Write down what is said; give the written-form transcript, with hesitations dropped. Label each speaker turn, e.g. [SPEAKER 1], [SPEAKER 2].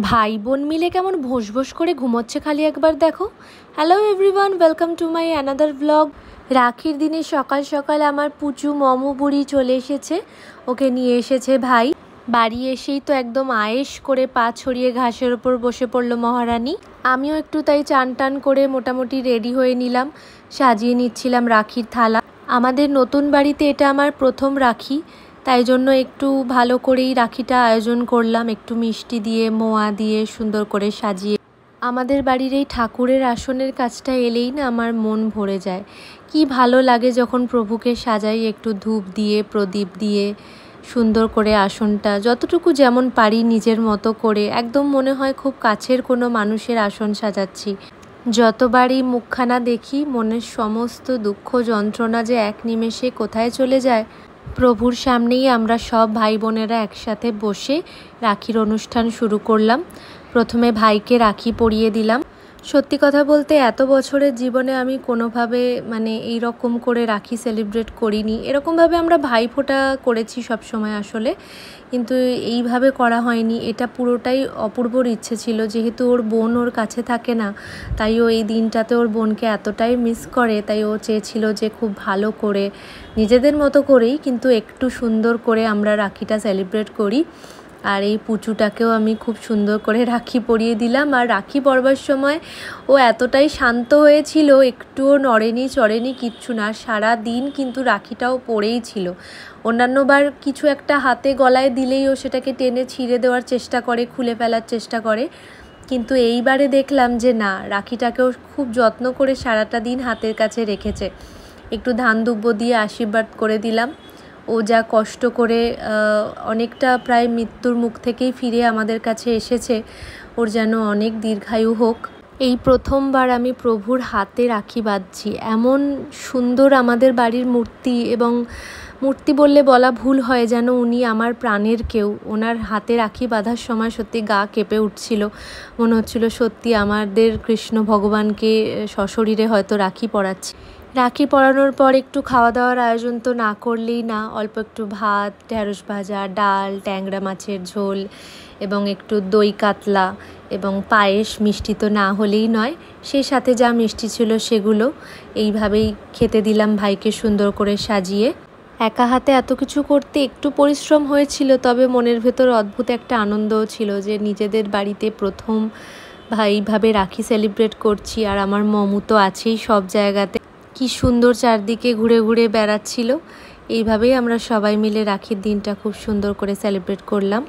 [SPEAKER 1] ভাই বোন মিলে কেমন ভোঁস ভোঁস করে ঘুমোচ্ছে খালি একবার দেখো। Hello everyone, welcome to my another blog. রাখির দিনে সকাল সকাল আমার পুচু মমু বুড়ি চলে এসেছে, ওকে নিয়ে এসেছে ভাই। বাড়ি এসেই তো একদম আয়েশ করে পা ছড়িয়ে ঘাসের ওপর বসে পড়লো মহারানী। আমিও একটু তাই চান টান করে মোটামুটি রেডি হয়ে নিলাম, সাজিয়ে নিচ্ছিলাম রাখির থালা। আমাদের নতুন বাড়িতে এটা আমার প্রথম রাখি, তাই জন্য একটু ভালো করেই রাখিটা আয়োজন করলাম, একটু মিষ্টি দিয়ে মোয়া দিয়ে সুন্দর করে সাজিয়ে। আমাদের বাড়ির এই ঠাকুরের আসনের কাজটা এলেই না আমার মন ভরে যায়। কি ভালো লাগে যখন প্রভুকে সাজাই, একটু ধূপ দিয়ে প্রদীপ দিয়ে সুন্দর করে আসনটা যতটুকু যেমন পারি নিজের মতো করে, একদম মনে হয় খুব কাছের কোনো মানুষের আসন সাজাচ্ছি। যতবারই মুখখানা দেখি মনের সমস্ত দুঃখ যন্ত্রণা যে এক নিমেষে কোথায় চলে যায়। প্রভুর সামনেই আমরা সব ভাই বোনেরা একসাথে বসে রাখির অনুষ্ঠান শুরু করলাম। প্রথমে ভাইকে রাখি পরিয়ে দিলাম। সত্যি কথা বলতে এত বছরের জীবনে আমি কোনোভাবে এই রকম করে রাখি সেলিব্রেট করিনি। এরকমভাবে আমরা ভাইফোঁটা করেছি সব সময় আসলে, কিন্তু এইভাবে করা হয়নি। এটা পুরোটাই অপূর্বর ইচ্ছে ছিল, যেহেতু ওর বোন ওর কাছে থাকে না, তাই ও এই দিনটাতে ওর বোনকে এতটাই মিস করে, তাই ও চেয়েছিল যে খুব ভালো করে নিজেদের মতো করেই কিন্তু একটু সুন্দর করে আমরা রাখিটা সেলিব্রেট করি। আর এই পুচুটাকেও আমি খুব সুন্দর করে রাখি পরিয়ে দিলাম। আর রাখি পরবার সময় ও এতটাই শান্ত হয়েছিল, একটুও নড়েনি চড়েনি কিচ্ছু না, সারা দিন কিন্তু রাখিটাও পরেই ছিল। অন্যান্যবার কিছু একটা হাতে গলায় দিলেই ও সেটাকে টেনে ছিঁড়ে দেওয়ার চেষ্টা করে, খুলে ফেলার চেষ্টা করে, কিন্তু এইবারে দেখলাম যে না, রাখিটাকেও খুব যত্ন করে সারাটা দিন হাতের কাছে রেখেছে। একটু ধান দুব্য দিয়ে আশীর্বাদ করে দিলাম। ও যা কষ্ট করে অনেকটা প্রায় মৃত্যুর মুখ থেকেই ফিরে আমাদের কাছে এসেছে, ওর যেন অনেক দীর্ঘায়ু হোক। এই প্রথমবার আমি প্রভুর হাতে রাখি বাঁধছি। এমন সুন্দর আমাদের বাড়ির মূর্তি, এবং মূর্তি বললে বলা ভুল হয়, যেন উনি আমার প্রাণের কেউ। ওনার হাতে রাখি বাঁধার সময় সত্যি গা কেঁপে উঠছিল, মনে হচ্ছিল সত্যি আমাদের কৃষ্ণ ভগবানকে সশরীরে হয়তো রাখি পরাচ্ছি। রাখি পরানোর পর একটু খাওয়া দাওয়ার আয়োজন তো না করলেই না। অল্প একটু ভাত, ঢেঁড়স ভাজা, ডাল, ট্যাংরা মাছের ঝোল এবং একটু দই কাতলা এবং পায়েস, মিষ্টি তো না হলেই নয়। সেই সাথে যা মিষ্টি ছিল সেগুলো এইভাবেই খেতে দিলাম ভাইকে সুন্দর করে সাজিয়ে। একা হাতে এত কিছু করতে একটু পরিশ্রম হয়েছিল, তবে মনের ভেতর অদ্ভুত একটা আনন্দও ছিল যে নিজেদের বাড়িতে প্রথম এইভাবে রাখি সেলিব্রেট করছি। আর আমার মমু তো আছেই সব জায়গাতে, কি সুন্দর চারদিকে ঘুরে ঘুরে বেড়াচ্ছিল। এইভাবেই আমরা সবাই মিলে রাখির দিনটা খুব সুন্দর করে সেলিব্রেট করলাম।